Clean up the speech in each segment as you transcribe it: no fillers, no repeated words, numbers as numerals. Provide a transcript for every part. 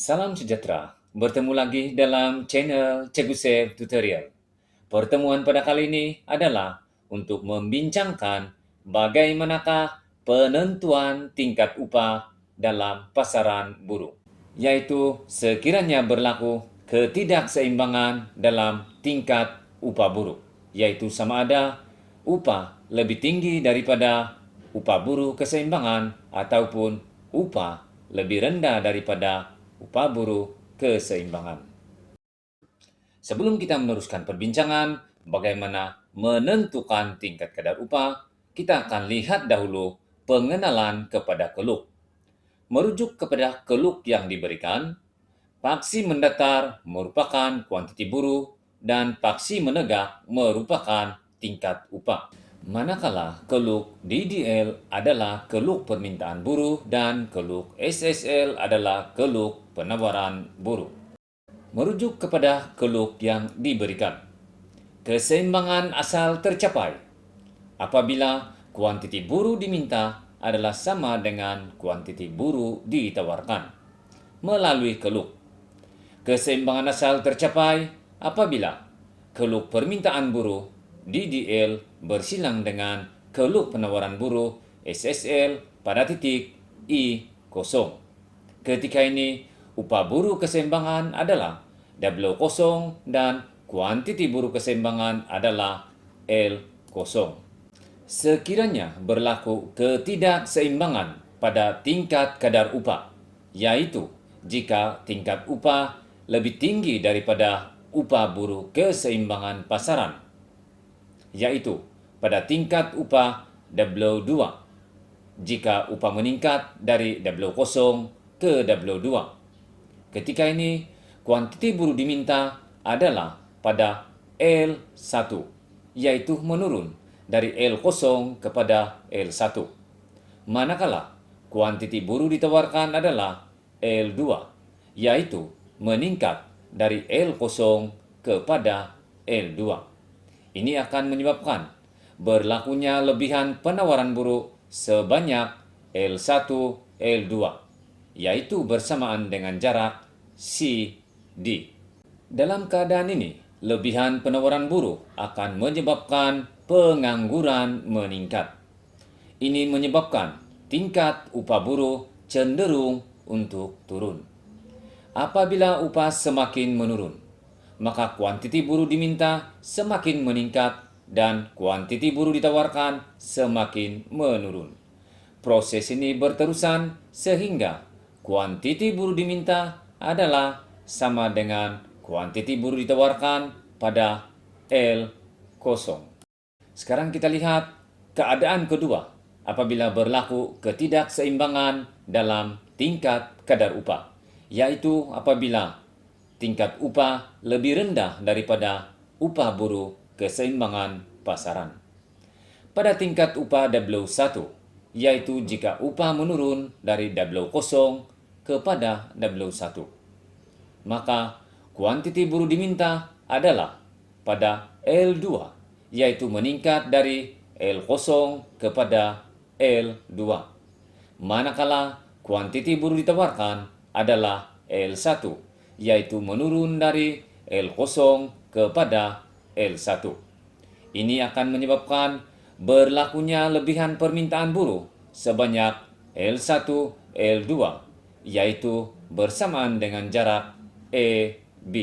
Salam sejahtera. Bertemu lagi dalam channel Cikgu Save Tutorial. Pertemuan pada kali ini adalah untuk membincangkan bagaimanakah penentuan tingkat upah dalam pasaran buruh, yaitu sekiranya berlaku ketidakseimbangan dalam tingkat upah buruh, yaitu sama ada upah lebih tinggi daripada upah buruh keseimbangan ataupun upah lebih rendah daripada upah buruh keseimbangan. Sebelum kita meneruskan perbincangan bagaimana menentukan tingkat kadar upah, kita akan lihat dahulu pengenalan kepada keluk. Merujuk kepada keluk yang diberikan, paksi mendatar merupakan kuantiti buruh dan paksi menegak merupakan tingkat upah. Manakala keluk DDL adalah keluk permintaan buruh dan keluk SSL adalah keluk penawaran buruh. Merujuk kepada keluk yang diberikan, keseimbangan asal tercapai apabila kuantiti buruh diminta adalah sama dengan kuantiti buruh ditawarkan melalui keluk. Keseimbangan asal tercapai apabila keluk permintaan buruh DDL bersilang dengan keluk penawaran buruh SSL pada titik I kosong. Ketika ini, upah buruh keseimbangan adalah W0 dan kuantiti buruh keseimbangan adalah L0. Sekiranya berlaku ketidakseimbangan pada tingkat kadar upah, yaitu jika tingkat upah lebih tinggi daripada upah buruh keseimbangan pasaran, yaitu pada tingkat upah W2, jika upah meningkat dari W0 ke W2. Ketika ini, kuantiti buruh diminta adalah pada L1, yaitu menurun dari L0 kepada L1. Manakala kuantiti buruh ditawarkan adalah L2, yaitu meningkat dari L0 kepada L2. Ini akan menyebabkan berlakunya lebihan penawaran buruh sebanyak L1, L2, yaitu bersamaan dengan jarak CD. Dalam keadaan ini, lebihan penawaran buruh akan menyebabkan pengangguran meningkat. Ini menyebabkan tingkat upah buruh cenderung untuk turun. Apabila upah semakin menurun, maka kuantiti buruh diminta semakin meningkat dan kuantiti buruh ditawarkan semakin menurun. Proses ini berterusan sehingga kuantiti buruh diminta adalah sama dengan kuantiti buruh ditawarkan pada L0. Sekarang kita lihat keadaan kedua apabila berlaku ketidakseimbangan dalam tingkat kadar upah, yaitu apabila tingkat upah lebih rendah daripada upah buruh keseimbangan pasaran. Pada tingkat upah W1, yaitu jika upah menurun dari W0 kepada W1, maka kuantiti buruh diminta adalah pada L2, yaitu meningkat dari L0 kepada L2. Manakala kuantiti buruh ditawarkan adalah L1, yaitu menurun dari L0 kepada L1. Ini akan menyebabkan berlakunya lebihan permintaan buruh sebanyak L1, L2, yaitu bersamaan dengan jarak EB.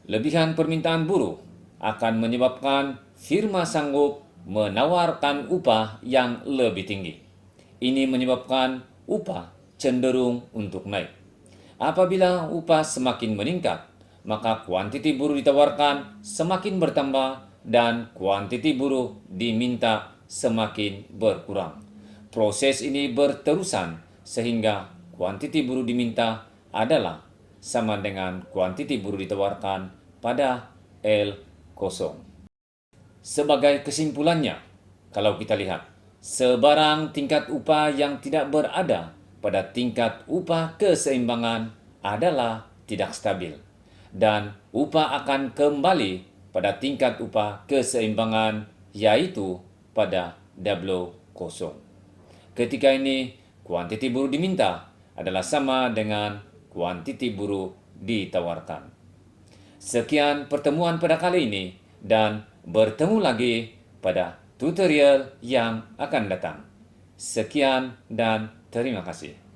Lebihan permintaan buruh akan menyebabkan firma sanggup menawarkan upah yang lebih tinggi. Ini menyebabkan upah cenderung untuk naik. Apabila upah semakin meningkat, maka kuantiti buruh ditawarkan semakin bertambah dan kuantiti buruh diminta semakin berkurang. Proses ini berterusan sehingga kuantiti buruh diminta adalah sama dengan kuantiti buruh ditawarkan pada L0. Sebagai kesimpulannya, kalau kita lihat, sebarang tingkat upah yang tidak berada pada tingkat upah keseimbangan adalah tidak stabil, dan upah akan kembali pada tingkat upah keseimbangan, yaitu pada W0. Ketika ini, kuantiti buruh diminta adalah sama dengan kuantiti buruh ditawarkan. Sekian pertemuan pada kali ini dan bertemu lagi pada tutorial yang akan datang. Sekian dan terima kasih.